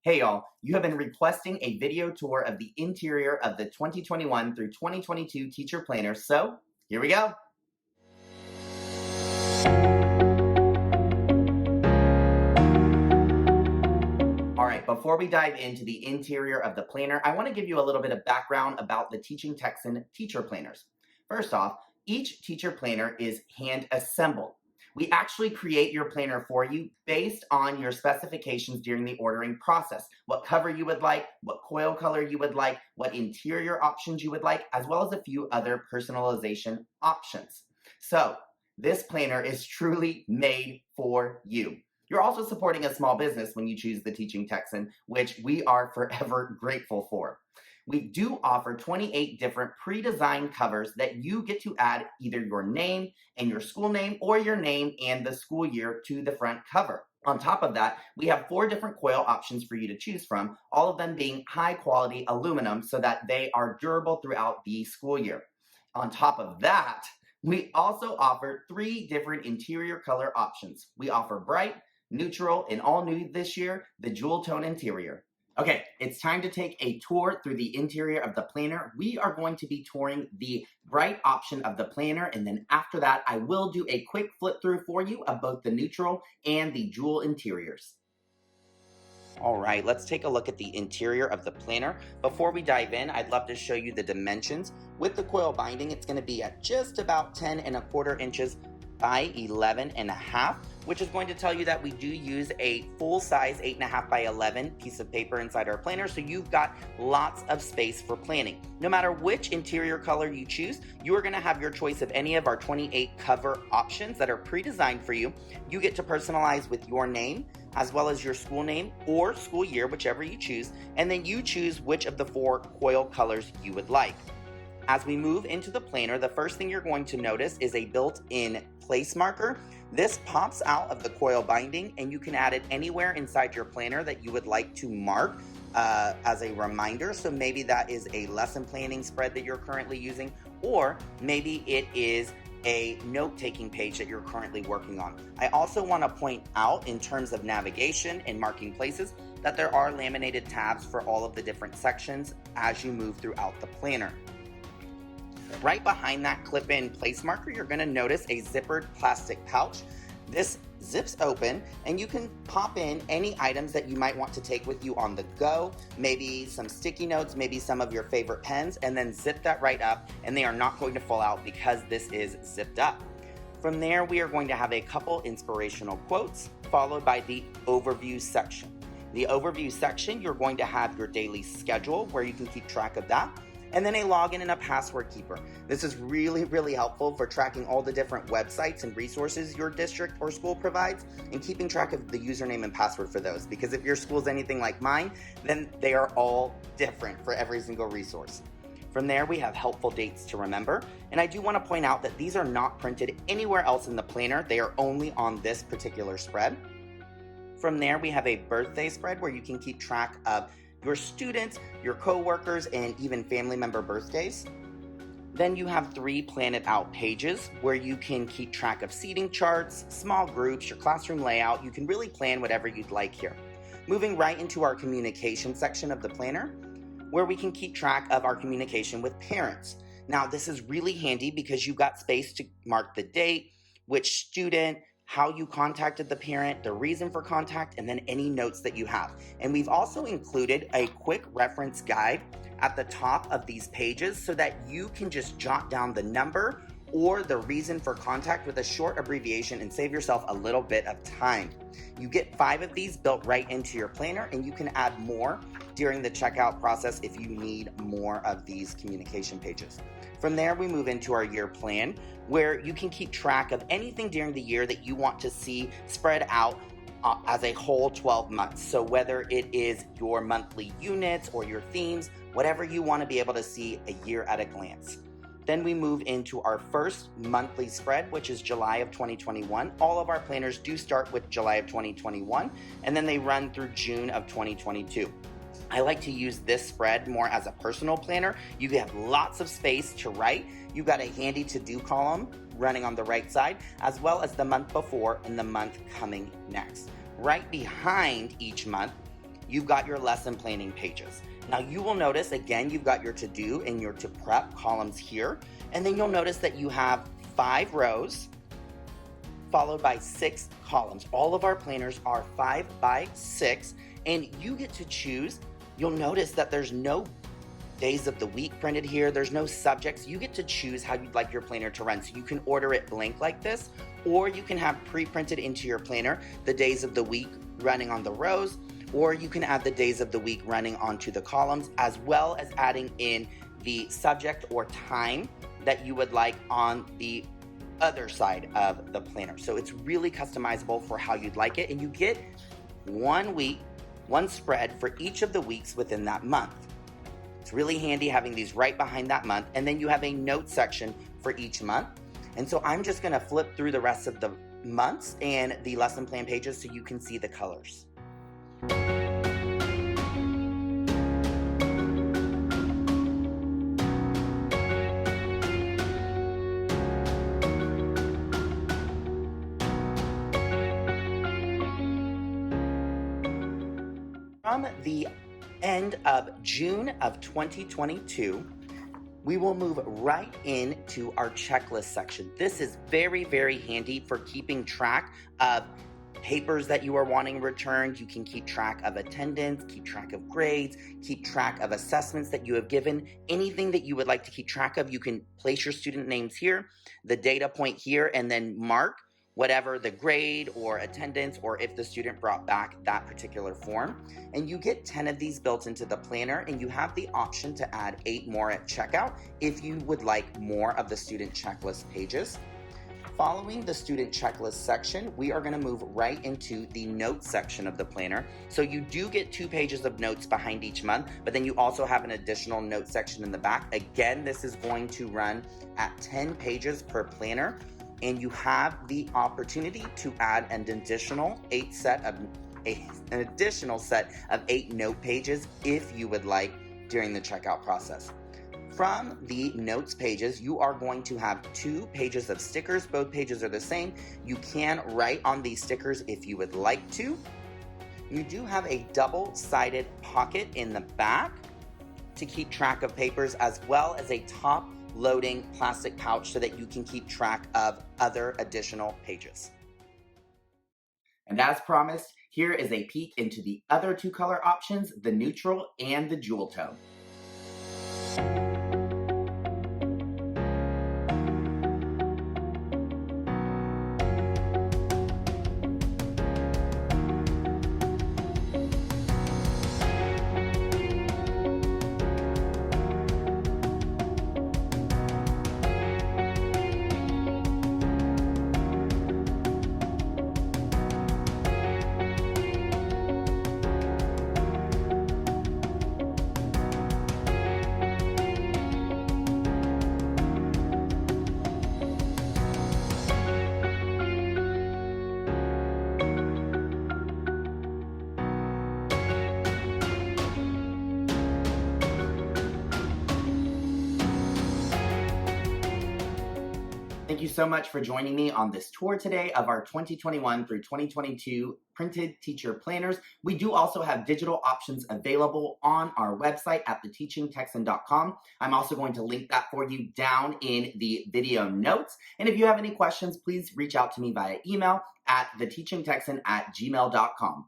Hey y'all, you have been requesting a video tour of the interior of the 2021 through 2022 teacher planner, so here we go. All right, before we dive into the interior of the planner, I want to give you a little bit of background about the Teaching Texan teacher planners. First off, each teacher planner is hand assembled. We actually create your planner for you based on your specifications during the ordering process. What cover you would like, what coil color you would like, what interior options you would like, as well as a few other personalization options. So, this planner is truly made for you. You're also supporting a small business when you choose the Teaching Texan, which we are forever grateful for. We do offer 28 different pre-designed covers that you get to add either your name and your school name or your name and the school year to the front cover. On top of that, we have 4 different coil options for you to choose from, all of them being high quality aluminum so that they are durable throughout the school year. On top of that, we also offer 3 different interior color options. We offer bright, neutral, and all new this year, the jewel tone interior. Okay, it's time to take a tour through the interior of the planner. We are going to be touring the bright option of the planner, and then after that, I will do a quick flip through for you of both the neutral and the jewel interiors. All right, let's take a look at the interior of the planner. Before we dive in, I'd love to show you the dimensions. With the coil binding, it's going to be at just about 10¼ inches by 11½, which is going to tell you that we do use a full-size 8.5 by 11 piece of paper inside our planner, so you've got lots of space for planning. No matter which interior color you choose, you are going to have your choice of any of our 28 cover options that are pre-designed for you. You get to personalize with your name, as well as your school name or school year, whichever you choose, and then you choose which of the 4 coil colors you would like. As we move into the planner, the first thing you're going to notice is a built-in place marker. This pops out of the coil binding, and you can add it anywhere inside your planner that you would like to mark as a reminder. So maybe that is a lesson planning spread that you're currently using, or maybe it is a note-taking page that you're currently working on. I also want to point out, in terms of navigation and marking places, that there are laminated tabs for all of the different sections as you move throughout the planner. Right behind that clip-in place marker, you're going to notice a zippered plastic pouch. This zips open, and you can pop in any items that you might want to take with you on the go, maybe some sticky notes, maybe some of your favorite pens, and then zip that right up, and they are not going to fall out because this is zipped up. From there, we are going to have a couple inspirational quotes, followed by the overview section. The overview section, you're going to have your daily schedule where you can keep track of that, and then a login and a password keeper. This is really helpful for tracking all the different websites and resources your district or school provides and keeping track of the username and password for those, because if your school's anything like mine, then they are all different for every single resource. From there, we have helpful dates to remember, and I do want to point out that these are not printed anywhere else in the planner. They are only on this particular spread. From there, we have a birthday spread where you can keep track of your students, your co-workers, and even family member birthdays. Then you have 3 plan it out pages where you can keep track of seating charts, small groups, your classroom layout. You can really plan whatever you'd like here. Moving right into our communication section of the planner, where we can keep track of our communication with parents. Now, this is really handy because you've got space to mark the date, which student, how you contacted the parent, the reason for contact, and then any notes that you have. And we've also included a quick reference guide at the top of these pages so that you can just jot down the number or the reason for contact with a short abbreviation and save yourself a little bit of time. You get 5 of these built right into your planner, and you can add more during the checkout process if you need more of these communication pages. From there, we move into our year plan, where you can keep track of anything during the year that you want to see spread out as a whole 12 months. So whether it is your monthly units or your themes, whatever you want to be able to see a year at a glance. Then we move into our first monthly spread, which is July of 2021. All of our planners do start with July of 2021, and then they run through June of 2022. I like to use this spread more as a personal planner. You have lots of space to write. You've got a handy to-do column running on the right side, as well as the month before and the month coming next. Right behind each month, you've got your lesson planning pages. Now you will notice, again, you've got your to do and your to prep columns here, and then you'll notice that you have 5 rows followed by 6 columns. All of our planners are 5 by 6, and you get to choose. You'll notice that there's no days of the week printed here. There's no subjects. You get to choose how you'd like your planner to run. So you can order it blank like this, or you can have pre-printed into your planner the days of the week running on the rows, or you can add the days of the week running onto the columns, as well as adding in the subject or time that you would like on the other side of the planner. So it's really customizable for how you'd like it, and you get 1 week, 1 spread for each of the weeks within that month. It's really handy having these right behind that month, and then you have a note section for each month. And so I'm just gonna flip through the rest of the months and the lesson plan pages so you can see the colors. From the end of June of 2022, we will move right into our checklist section. This is very, very handy for keeping track of papers that you are wanting returned. You can keep track of attendance, keep track of grades, keep track of assessments that you have given. Anything that you would like to keep track of, you can place your student names here, the data point here, and then mark whatever the grade or attendance, or if the student brought back that particular form. And you get 10 of these built into the planner, and you have the option to add 8 more at checkout if you would like more of the student checklist pages. Following the student checklist section, we are going to move right into the notes section of the planner. So you do get 2 pages of notes behind each month, but then you also have an additional note section in the back. Again, this is going to run at 10 pages per planner, and you have the opportunity to add an additional set of 8 note pages if you would like during the checkout process. From the notes pages, you are going to have 2 pages of stickers. Both pages are the same. You can write on these stickers if you would like to. You do have a double-sided pocket in the back to keep track of papers, as well as a top-loading plastic pouch so that you can keep track of other additional pages. And as promised, here is a peek into the other 2 color options, the neutral and the jewel tone. Thank you so much for joining me on this tour today of our 2021 through 2022 printed teacher planners. We do also have digital options available on our website at theteachingtexan.com. I'm also going to link that for you down in the video notes. And if you have any questions, please reach out to me via email at theteachingtexan@gmail.com.